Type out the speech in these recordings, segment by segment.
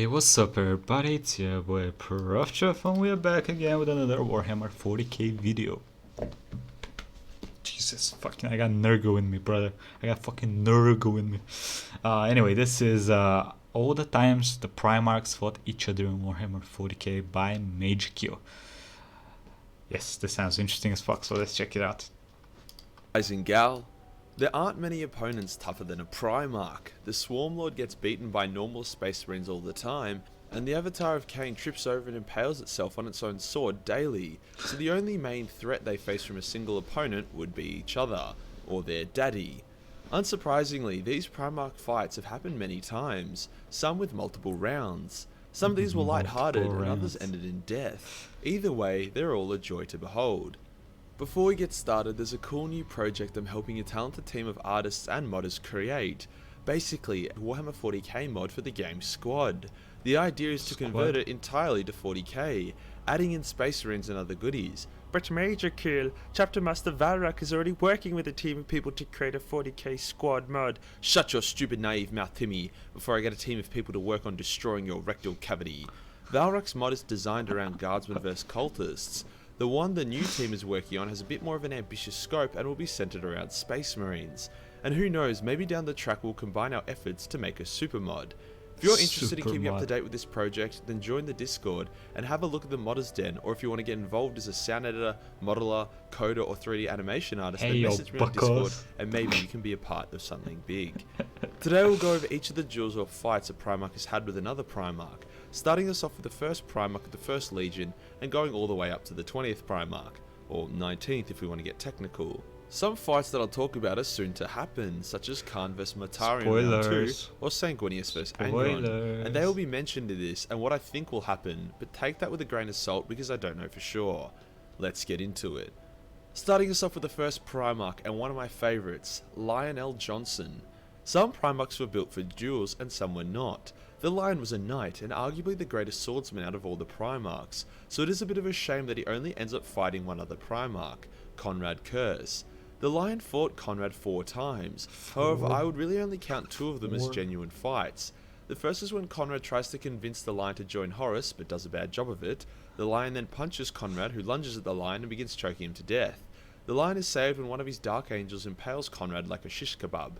What's up everybody, it's your boy Proftrof and we're back again with another Warhammer 40k video. Jesus fucking, I got Nurgle in me, brother. I got fucking Nurgle in me. Anyway, this is all the times the Primarchs fought each other in Warhammer 40k by Mage Kill. Yes, this sounds interesting as fuck, so let's check it out. Guys and gal, there aren't many opponents tougher than a Primarch. The Swarm Lord gets beaten by normal Space Marines all the time, and the Avatar of Cain trips over and impales itself on its own sword daily, so the only main threat they face from a single opponent would be each other, or their daddy. Unsurprisingly, these Primarch fights have happened many times, some with multiple rounds. Some of these were light-hearted and others ended in death. Either way, they're all a joy to behold. Before we get started, there's a cool new project I'm helping a talented team of artists and modders create. Basically, a Warhammer 40k mod for the game Squad. The idea is to convert it entirely to 40k, adding in Space Marines and other goodies. But Major Kill, Chapter Master Valrak is already working with a team of people to create a 40k squad mod. Shut your stupid naive mouth, Timmy, before I get a team of people to work on destroying your rectal cavity. Valrak's mod is designed around guardsmen vs cultists. The one the new team is working on has a bit more of an ambitious scope and will be centered around Space Marines. And who knows, maybe down the track we'll combine our efforts to make a super mod. If you're interested in keeping up to date with this project, then join the Discord and have a look at the Modders Den, or if you want to get involved as a sound editor, modeler, coder or 3D animation artist, then message me on Discord and maybe you can be a part of something big. Today we'll go over each of the duels or fights a Primarch has had with another Primarch, starting us off with the first Primarch of the First Legion and going all the way up to the 20th Primarch, or 19th if we want to get technical. Some fights that I'll talk about are soon to happen, such as Khan vs Mortarion Round 2 or Sanguinius vs Angron, and they will be mentioned in this and what I think will happen, but take that with a grain of salt because I don't know for sure. Let's get into it. Starting us off with the first Primarch and one of my favourites, Lionel Johnson. Some Primarchs were built for duels and some were not. The Lion was a knight and arguably the greatest swordsman out of all the Primarchs, so it is a bit of a shame that he only ends up fighting one other Primarch, Conrad Curze. The Lion fought Conrad 4 times, however I would really only count 2 of them as genuine fights. The first is when Conrad tries to convince the Lion to join Horus, but does a bad job of it. The Lion then punches Conrad, who lunges at the Lion and begins choking him to death. The Lion is saved when one of his Dark Angels impales Conrad like a shish kebab.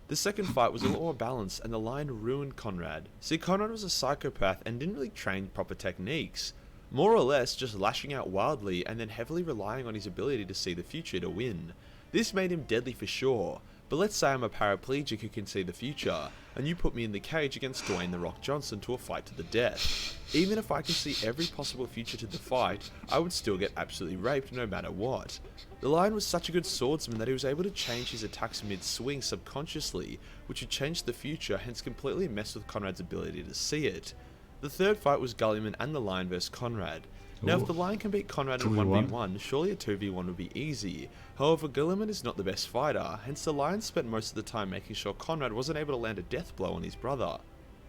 The second fight was a lot more balanced and the Lion ruined Conrad. See, Conrad was a psychopath and didn't really train proper techniques. More or less just lashing out wildly and then heavily relying on his ability to see the future to win. This made him deadly for sure, but let's say I'm a paraplegic who can see the future, and you put me in the cage against Dwayne "The Rock" Johnson to a fight to the death. Even if I can see every possible future to the fight, I would still get absolutely raped no matter what. The Lion was such a good swordsman that he was able to change his attacks mid-swing subconsciously, which would change the future, hence completely mess with Conrad's ability to see it. The third fight was Guilliman and the Lion vs Conrad. Now if the Lion can beat Conrad in 1v1, surely a 2v1 would be easy. However, Guilliman is not the best fighter, hence the Lion spent most of the time making sure Conrad wasn't able to land a death blow on his brother.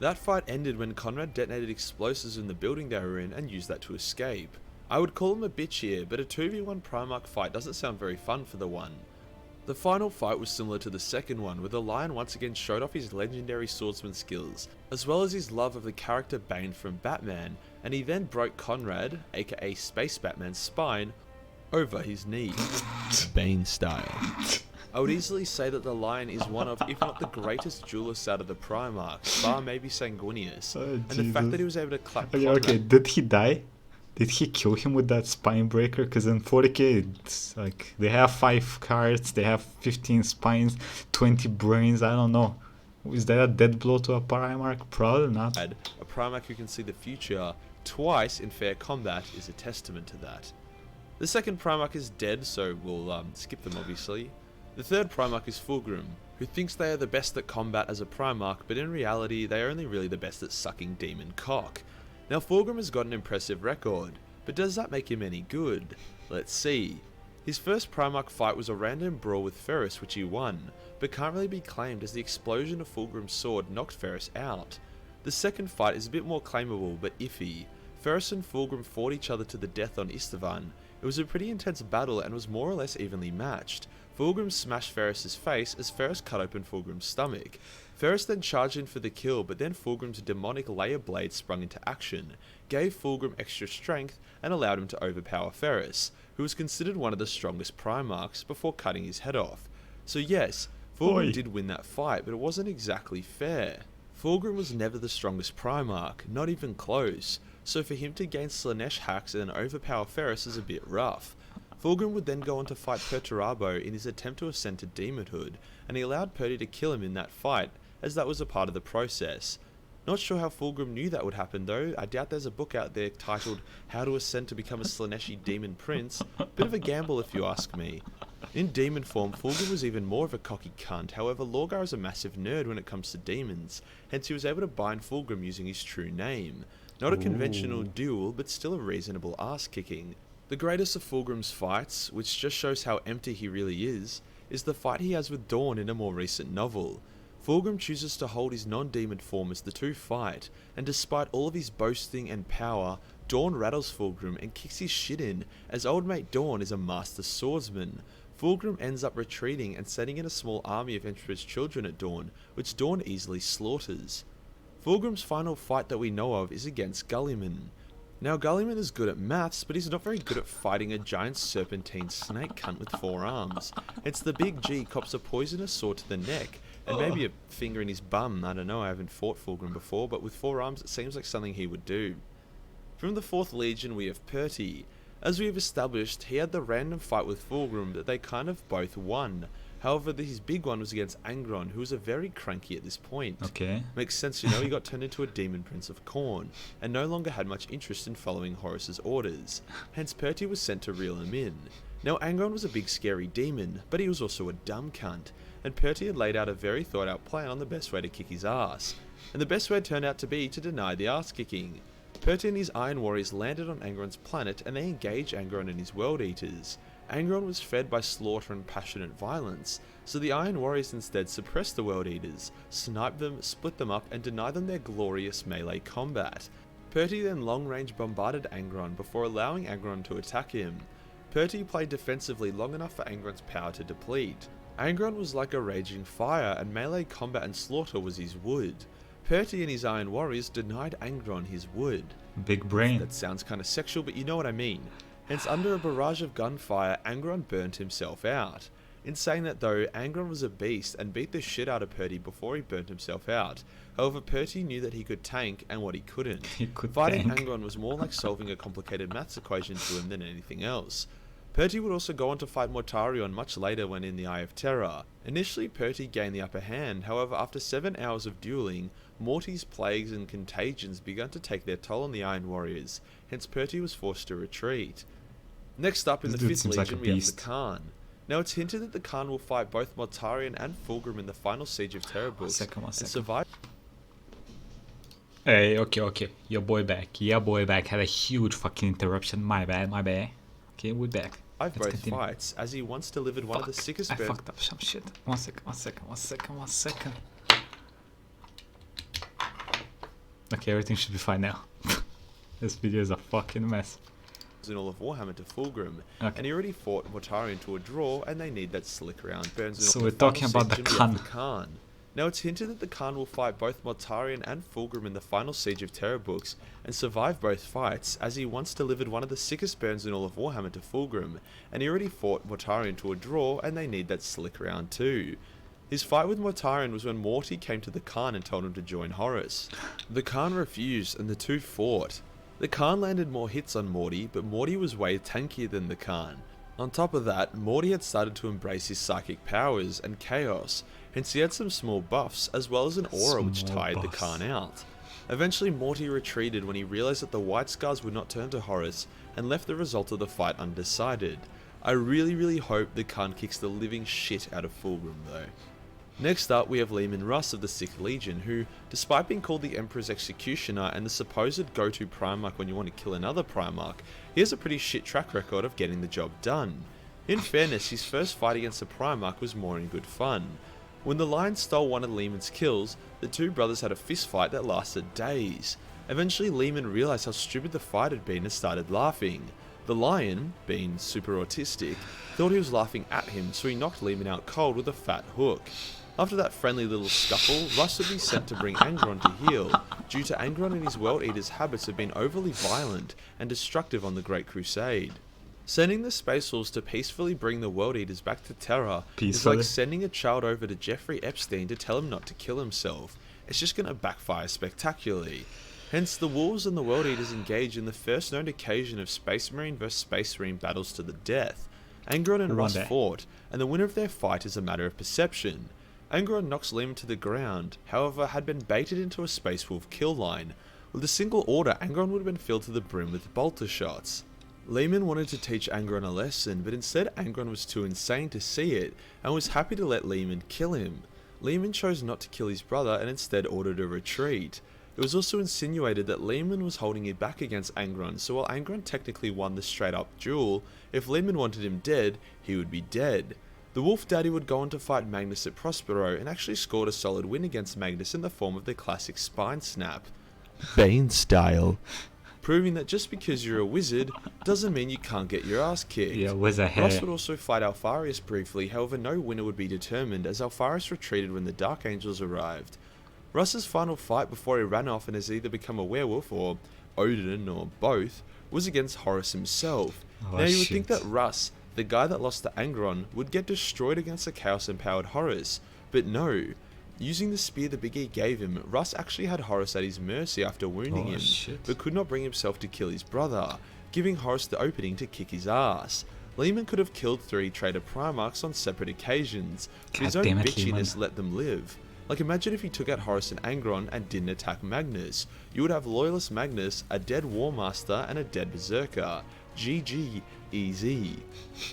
That fight ended when Conrad detonated explosives in the building they were in and used that to escape. I would call him a bitch here, but a 2v1 Primarch fight doesn't sound very fun for the one. The final fight was similar to the second one, where the Lion once again showed off his legendary swordsman skills, as well as his love of the character Bane from Batman, and he then broke Conrad, aka Space Batman's spine, over his knee, Bane style. I would easily say that the Lion is one of, if not the greatest duelists out of the Primarchs, bar maybe Sanguinius, and the fact that he was able to clap Okay, did he die? Did he kill him with that spine breaker? Because in 40k, it's like they have 5 cards, they have 15 spines, 20 brains. I don't know. Is that a dead blow to a Primarch? Probably not. A Primarch who can see the future twice in fair combat is a testament to that. The second Primarch is dead, so we'll skip them obviously. The third Primarch is Fulgrim, who thinks they are the best at combat as a Primarch, but in reality they are only really the best at sucking demon cock. Now Fulgrim has got an impressive record, but does that make him any good? Let's see. His first Primarch fight was a random brawl with Ferris which he won, but can't really be claimed as the explosion of Fulgrim's sword knocked Ferris out. The second fight is a bit more claimable but iffy. Ferris and Fulgrim fought each other to the death on Istvan. It was a pretty intense battle and was more or less evenly matched. Fulgrim smashed Ferris's face as Ferris cut open Fulgrim's stomach. Ferris then charged in for the kill, but then Fulgrim's demonic layer blade sprung into action, gave Fulgrim extra strength and allowed him to overpower Ferris, who was considered one of the strongest Primarchs, before cutting his head off. So yes, Fulgrim did win that fight, but it wasn't exactly fair. Fulgrim was never the strongest Primarch, not even close, so for him to gain Slaanesh hacks and then overpower Ferris is a bit rough. Fulgrim would then go on to fight Perturabo in his attempt to ascend to demonhood, and he allowed Perty to kill him in that fight, as that was a part of the process. Not sure how Fulgrim knew that would happen though. I doubt there's a book out there titled How to Ascend to Become a Slaaneshi Demon Prince. Bit of a gamble if you ask me. In demon form, Fulgrim was even more of a cocky cunt. However, Lorgar is a massive nerd when it comes to demons, hence he was able to bind Fulgrim using his true name. Not a conventional duel, but still a reasonable ass-kicking. The greatest of Fulgrim's fights, which just shows how empty he really is the fight he has with Dorn in a more recent novel. Fulgrim chooses to hold his non-demon form as the two fight, and despite all of his boasting and power, Dorn rattles Fulgrim and kicks his shit in, as old mate Dorn is a master swordsman. Fulgrim ends up retreating and sending in a small army of Emperor's children at Dorn, which Dorn easily slaughters. Fulgrim's final fight that we know of is against Guilliman. Now Guilliman is good at maths, but he's not very good at fighting a giant serpentine snake cunt with 4 arms. It's the big G cops a poisonous sword to the neck, and maybe a finger in his bum. I don't know, I haven't fought Fulgrim before, but with 4 arms it seems like something he would do. From the 4th Legion we have Perty. As we have established, he had the random fight with Fulgrim that they kind of both won. However, his big one was against Angron, who was a very cranky at this point. Okay. Makes sense, you know, he got turned into a demon prince of Khorne, and no longer had much interest in following Horus's orders. Hence, Perty was sent to reel him in. Now, Angron was a big scary demon, but he was also a dumb cunt, and Perty had laid out a very thought out plan on the best way to kick his ass. And the best way turned out to be to deny the ass kicking. Perty and his Iron Warriors landed on Angron's planet, and they engaged Angron and his World Eaters. Angron was fed by slaughter and passionate violence, so the Iron Warriors instead suppressed the World Eaters, sniped them, split them up, and denied them their glorious melee combat. Perty then long-range bombarded Angron before allowing Angron to attack him. Perty played defensively long enough for Angron's power to deplete. Angron was like a raging fire, and melee combat and slaughter was his wood. Perty and his Iron Warriors denied Angron his wood. Big brain. That sounds kinda sexual, but you know what I mean. Hence, under a barrage of gunfire, Angron burnt himself out. In saying that though, Angron was a beast and beat the shit out of Perty before he burnt himself out. However, Perty knew that he could tank and what he couldn't. Fighting Angron was more like solving a complicated maths equation to him than anything else. Perty would also go on to fight Mortarion much later when in the Eye of Terror. Initially, Perty gained the upper hand, however after 7 hours of dueling, Morty's plagues and contagions began to take their toll on the Iron Warriors, hence Perty was forced to retreat. Next up in the 5th Legion we have the Khan. Now it's hinted that the Khan will fight both Mortarion and Fulgrim in the final siege of Terrabooks and survive. Hey, okay. Your boy back. Had a huge fucking interruption. My bad. Okay, we're back. Both fights, as he once delivered one of the sickest burns. I fucked up some shit. One second. Okay, everything should be fine now. This video is a fucking mess. In all of Warhammer to Fulgrim, and he already fought Mortarion to a draw, and they need that slick round. So we're talking about the Khan. Now it's hinted that the Khan will fight both Mortarion and Fulgrim in the final siege of Terrabooks, and survive both fights, as he once delivered one of the sickest burns in all of Warhammer to Fulgrim, and he already fought Mortarion to a draw, and they need that slick round too. His fight with Mortarion was when Morty came to the Khan and told him to join Horus. The Khan refused, and the two fought. The Khan landed more hits on Morty, but Morty was way tankier than the Khan. On top of that, Morty had started to embrace his psychic powers and chaos, hence he had some small buffs, as well as an aura which tired the Khan out. Eventually Morty retreated when he realized that the White Scars would not turn to Horus, and left the result of the fight undecided. I really hope the Khan kicks the living shit out of Fulgrim though. Next up, we have Leman Russ of the 6th Legion, who, despite being called the Emperor's Executioner and the supposed go-to Primarch when you want to kill another Primarch, he has a pretty shit track record of getting the job done. In fairness, his first fight against a Primarch was more in good fun. When the Lion stole one of Leman's kills, the two brothers had a fist fight that lasted days. Eventually, Leman realized how stupid the fight had been and started laughing. The lion, being super autistic, thought he was laughing at him, so he knocked Leman out cold with a fat hook. After that friendly little scuffle, Russ would be sent to bring Angron to heal, due to Angron and his World Eater's habits have been overly violent and destructive on the Great Crusade. Sending the Space Wolves to peacefully bring the World Eaters back to Terra is like sending a child over to Jeffrey Epstein to tell him not to kill himself. It's just going to backfire spectacularly. Hence, the Wolves and the World Eaters engage in the first known occasion of Space Marine vs Space Marine battles to the death. Angron and Russ fought, and the winner of their fight is a matter of perception. Angron knocks Leman to the ground, however had been baited into a Space Wolf kill line. With a single order, Angron would have been filled to the brim with bolter shots. Leman wanted to teach Angron a lesson, but instead Angron was too insane to see it, and was happy to let Leman kill him. Leman chose not to kill his brother and instead ordered a retreat. It was also insinuated that Leman was holding it back against Angron, so while Angron technically won the straight up duel, if Leman wanted him dead, he would be dead. The Wolf Daddy would go on to fight Magnus at Prospero and actually scored a solid win against Magnus in the form of the classic spine snap. Bane style. Proving that just because you're a wizard doesn't mean you can't get your ass kicked. Yeah, wizard hair. Russ would also fight Alfarius briefly, however no winner would be determined as Alfarius retreated when the Dark Angels arrived. Russ's final fight before he ran off and has either become a werewolf or Odin or both was against Horus himself. Now you would think that Russ, the guy that lost to Angron, would get destroyed against the chaos-empowered Horus, but no. Using the spear the Big E gave him, Russ actually had Horus at his mercy after wounding him, but could not bring himself to kill his brother, giving Horus the opening to kick his ass. Leman could have killed 3 traitor Primarchs on separate occasions, but his own bitchiness let them live. Like imagine if he took out Horus and Angron and didn't attack Magnus. You would have Loyalist Magnus, a dead War Master, and a dead Berserker. GG, easy.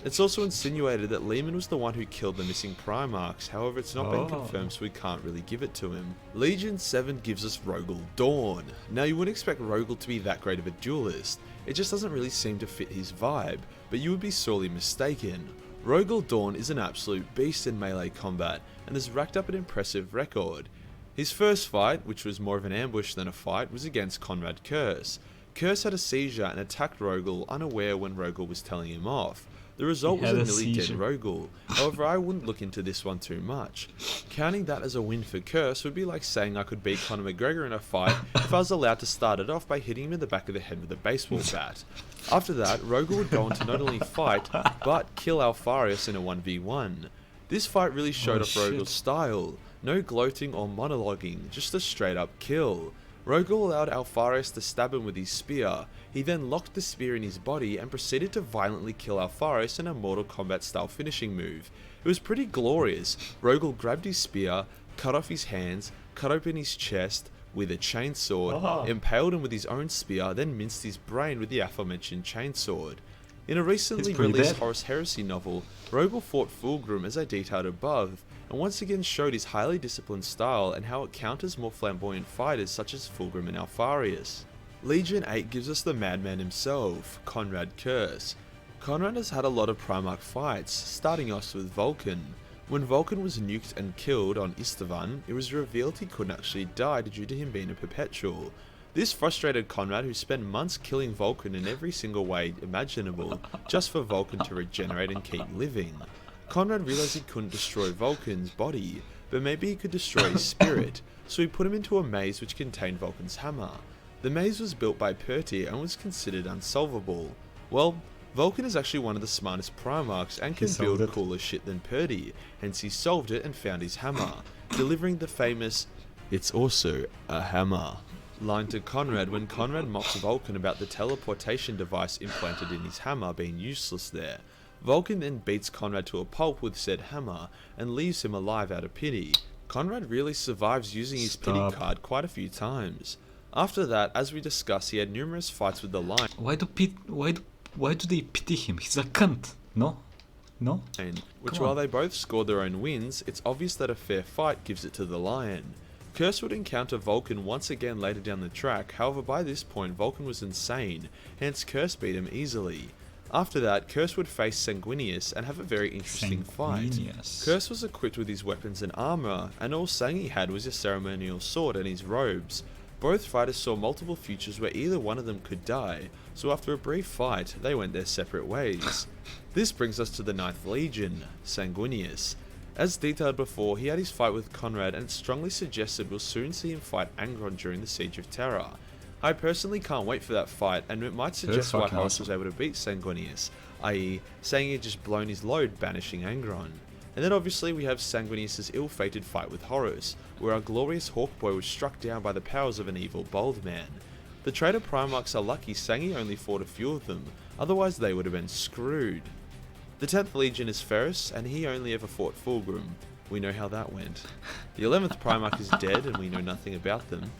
It's also insinuated that Leman was the one who killed the missing Primarchs, however it's not been confirmed so we can't really give it to him. Legion 7 gives us Rogal Dorn. Now you wouldn't expect Rogal to be that great of a duelist, it just doesn't really seem to fit his vibe, but you would be sorely mistaken. Rogal Dorn is an absolute beast in melee combat, and has racked up an impressive record. His first fight, which was more of an ambush than a fight, was against Conrad Curze. Curze had a seizure and attacked Rogal unaware when Rogal was telling him off. The result was a nearly dead Rogal, however I wouldn't look into this one too much. Counting that as a win for Curze would be like saying I could beat Conor McGregor in a fight if I was allowed to start it off by hitting him in the back of the head with a baseball bat. After that, Rogal would go on to not only fight, but kill Alfarius in a 1v1. This fight really showed off Rogal's style. No gloating or monologuing, just a straight up kill. Rogal allowed Alfarius to stab him with his spear. He then locked the spear in his body and proceeded to violently kill Alfarius in a Mortal Kombat style finishing move. It was pretty glorious. Rogal grabbed his spear, cut off his hands, cut open his chest with a chainsword, impaled him with his own spear, then minced his brain with the aforementioned chainsword. In a recently released Horus Heresy novel, Rogal fought Fulgrim as I detailed above, and once again showed his highly disciplined style and how it counters more flamboyant fighters such as Fulgrim and Alfarius. Legion 8 gives us the madman himself, Conrad Curze. Conrad has had a lot of Primarch fights, starting off with Vulcan. When Vulcan was nuked and killed on Istvan, it was revealed he couldn't actually die due to him being a perpetual. This frustrated Conrad, who spent months killing Vulcan in every single way imaginable, just for Vulcan to regenerate and keep living. Conrad realized he couldn't destroy Vulcan's body, but maybe he could destroy his spirit, so he put him into a maze which contained Vulcan's hammer. The maze was built by Perturabo and was considered unsolvable. Well, Vulcan is actually one of the smartest Primarchs and can build cooler shit than Perturabo, hence he solved it and found his hammer, delivering the famous, "It's also a hammer" line to Conrad when Conrad mocks Vulcan about the teleportation device implanted in his hammer being useless there. Vulcan then beats Conrad to a pulp with said hammer and leaves him alive out of pity. Conrad really survives using his pity card quite a few times. After that, as we discussed, he had numerous fights with the Lion. Why do they pity him? He's a cunt. No? Which while they both scored their own wins, it's obvious that a fair fight gives it to the Lion. Curze would encounter Vulcan once again later down the track, however by this point Vulcan was insane, hence Curze beat him easily. After that, Curze would face Sanguinius and have a very interesting fight. Curze was equipped with his weapons and armor, and all Sang he had was his ceremonial sword and his robes. Both fighters saw multiple futures where either one of them could die, so after a brief fight, they went their separate ways. This brings us to the 9th Legion, Sanguinius. As detailed before, he had his fight with Conrad and strongly suggested we'll soon see him fight Angron during the Siege of Terra. I personally can't wait for that fight, and it might suggest why Horus was able to beat Sanguinius, i.e. saying he'd just blown his load banishing Angron. And then obviously we have Sanguinius' ill-fated fight with Horus, where our glorious Hawkboy was struck down by the powers of an evil bold man. The traitor Primarchs are lucky Sangi only fought a few of them, otherwise they would have been screwed. The 10th Legion is Ferris, and he only ever fought Fulgrim. We know how that went. The 11th Primarch is dead, and we know nothing about them.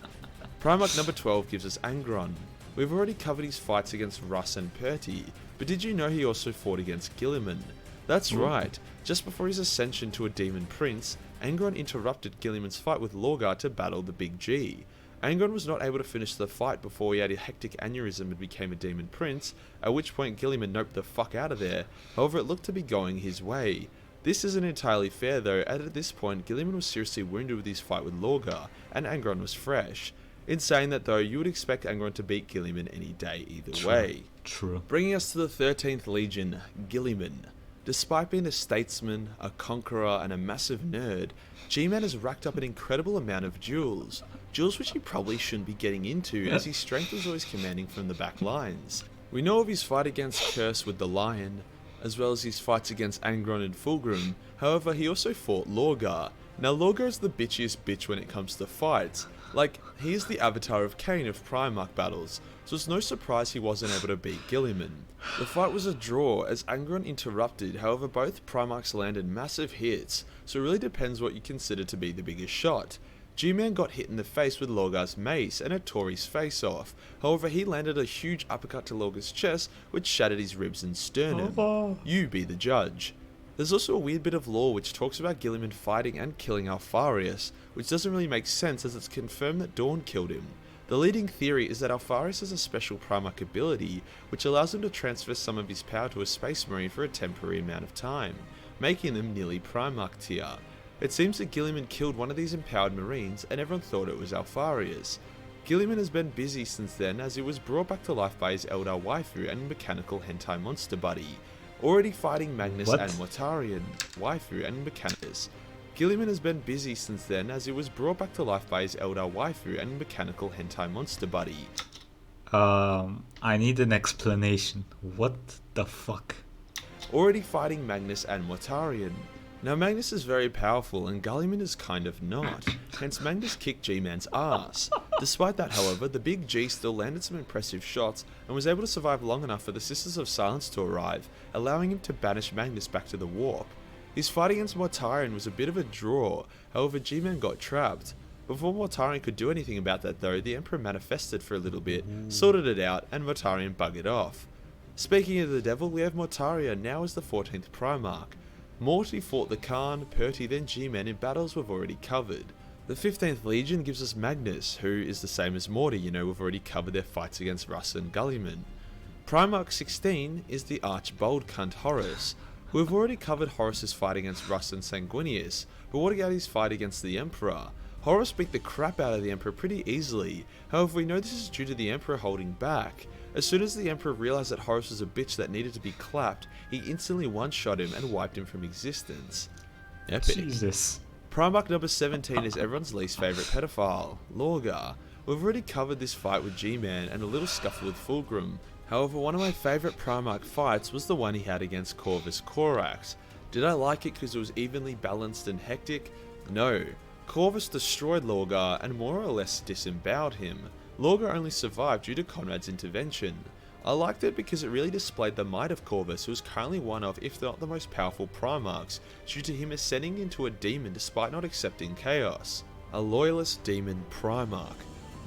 Primarch number 12 gives us Angron. We've already covered his fights against Russ and Perty, but did you know he also fought against Guilliman? That's right, just before his ascension to a demon prince, Angron interrupted Guilliman's fight with Lorgar to battle the Big G. Angron was not able to finish the fight before he had a hectic aneurysm and became a demon prince, at which point Guilliman noped the fuck out of there, however it looked to be going his way. This isn't entirely fair though, as at this point Guilliman was seriously wounded with his fight with Lorgar, and Angron was fresh. In saying that though, you would expect Angron to beat Guilliman any day either way. True. Bringing us to the 13th Legion, Guilliman. Despite being a statesman, a conqueror, and a massive nerd, G-Man has racked up an incredible amount of duels which he probably shouldn't be getting into as his strength was always commanding from the back lines. We know of his fight against Curze with the Lion, as well as his fights against Angron and Fulgrim, however he also fought Lorgar. Now Lorgar is the bitchiest bitch when it comes to fights. Like, he is the avatar of Cain of Primarch battles, so it's no surprise he wasn't able to beat Guilliman. The fight was a draw as Angron interrupted, however both Primarchs landed massive hits, so it really depends what you consider to be the biggest shot. G-Man got hit in the face with Lorgar's mace and it tore his face off, however he landed a huge uppercut to Lorgar's chest which shattered his ribs and sternum. You be the judge. There's also a weird bit of lore which talks about Guilliman fighting and killing Alfarius, which doesn't really make sense as it's confirmed that Dorn killed him. The leading theory is that Alfarius has a special Primarch ability, which allows him to transfer some of his power to a Space Marine for a temporary amount of time, making them nearly Primarch tier. It seems that Guilliman killed one of these empowered Marines, and everyone thought it was Alfarius. Guilliman has been busy since then as he was brought back to life by his Eldar waifu and mechanical hentai monster buddy, already fighting Magnus and Mortarion, waifu and mechanics. Guilliman has been busy since then as he was brought back to life by his Eldar waifu and mechanical hentai monster buddy. I need an explanation. What the fuck? Already fighting Magnus and Mortarion. Now Magnus is very powerful and Guilliman is kind of not, hence Magnus kicked G-Man's ass. Despite that however, the Big G still landed some impressive shots and was able to survive long enough for the Sisters of Silence to arrive, allowing him to banish Magnus back to the warp. His fight against Mortarion was a bit of a draw, however G-Man got trapped. Before Mortarion could do anything about that though, the Emperor manifested for a little bit, sorted it out, and Mortarion buggered off. Speaking of the devil, we have Mortarion now as the 14th Primarch. Morty fought the Khan, Perty then G-Man in battles we've already covered. The 15th Legion gives us Magnus, who is the same as Morty, we've already covered their fights against Russ and Guilliman. Primarch 16 is the arch bold cunt Horus. We've already covered Horus's fight against Russ and Sanguinius, but what about his fight against the Emperor? Horus beat the crap out of the Emperor pretty easily, however we know this is due to the Emperor holding back. As soon as the Emperor realised that Horus was a bitch that needed to be clapped, he instantly one-shot him and wiped him from existence. Epic. Jesus. Primarch number 17 is everyone's least favourite pedophile, Lorgar. We've already covered this fight with G-Man and a little scuffle with Fulgrim. However, one of my favourite Primarch fights was the one he had against Corvus Corax. Did I like it because it was evenly balanced and hectic? No. Corvus destroyed Lorgar and more or less disemboweled him. Lorgar only survived due to Conrad's intervention. I liked it because it really displayed the might of Corvus, who is currently one of, if not the most powerful Primarchs, due to him ascending into a demon despite not accepting chaos. A loyalist demon Primarch.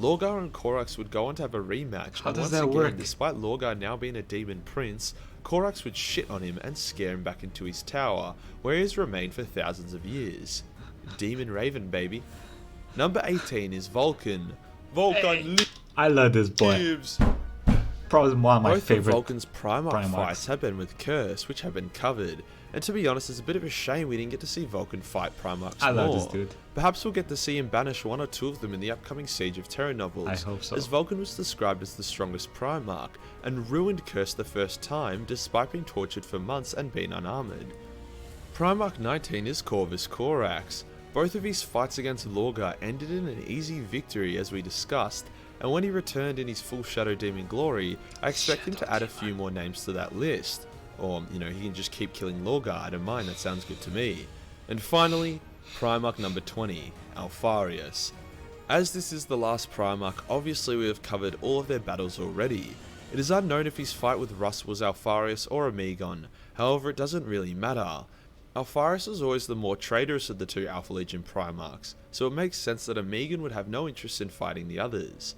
Lorgar and Corax would go on to have a rematch, How and does once that again, work? despite Lorgar now being a demon prince, Corax would shit on him and scare him back into his tower, where he has remained for thousands of years. Demon Raven, baby. Number 18 is Vulcan. Vulcan I love this boy. lives! Probably one of my Both favorite. of Vulcan's Primarch Primarchs. fights have been with Curze, which have been covered. And to be honest, it's a bit of a shame we didn't get to see Vulcan fight Primarchs I more. love this dude. Perhaps we'll get to see him banish one or two of them in the upcoming Siege of Terra novels, I hope so. as Vulcan was described as the strongest Primarch, and ruined Curze the first time despite being tortured for months and being unarmoured. Primarch 19 is Corvus Corax. Both of his fights against Lorgar ended in an easy victory as we discussed, and when he returned in his full Shadow Demon glory, I expect him to add a few more names to that list. Or, he can just keep killing Lorgar, I don't mind, that sounds good to me. And finally, Primarch number 20, Alfarius. As this is the last Primarch, obviously we have covered all of their battles already. It is unknown if his fight with Russ was Alfarius or Angron, however it doesn't really matter. Alfarius was always the more traitorous of the two Alpha Legion Primarchs, so it makes sense that Angron would have no interest in fighting the others.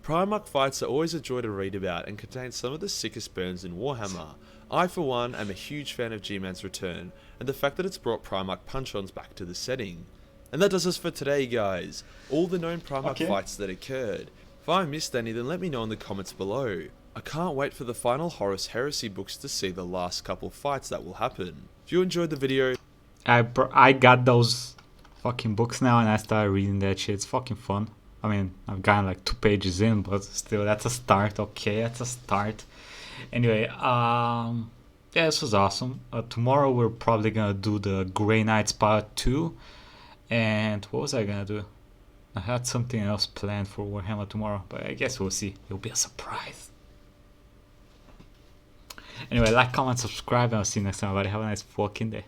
Primarch fights are always a joy to read about and contain some of the sickest burns in Warhammer. I for one am a huge fan of G-Man's return, and the fact that it's brought Primarch punch-ons back to the setting. And that does us for today guys, all the known Primarch fights that occurred. If I missed any then let me know in the comments below. I can't wait for the final Horus Heresy books to see the last couple fights that will happen. If you enjoyed the video, I got those fucking books now and I started reading that shit. It's fucking fun. I mean, I've gotten like 2 pages in, but still, that's a start. Okay, that's a start. Anyway, yeah, this was awesome. Tomorrow we're probably gonna do the Grey Knights Part 2. And what was I gonna do? I had something else planned for Warhammer tomorrow, but I guess we'll see. It'll be a surprise. Anyway, like, comment, subscribe, and I'll see you next time, everybody. Have a nice fucking day.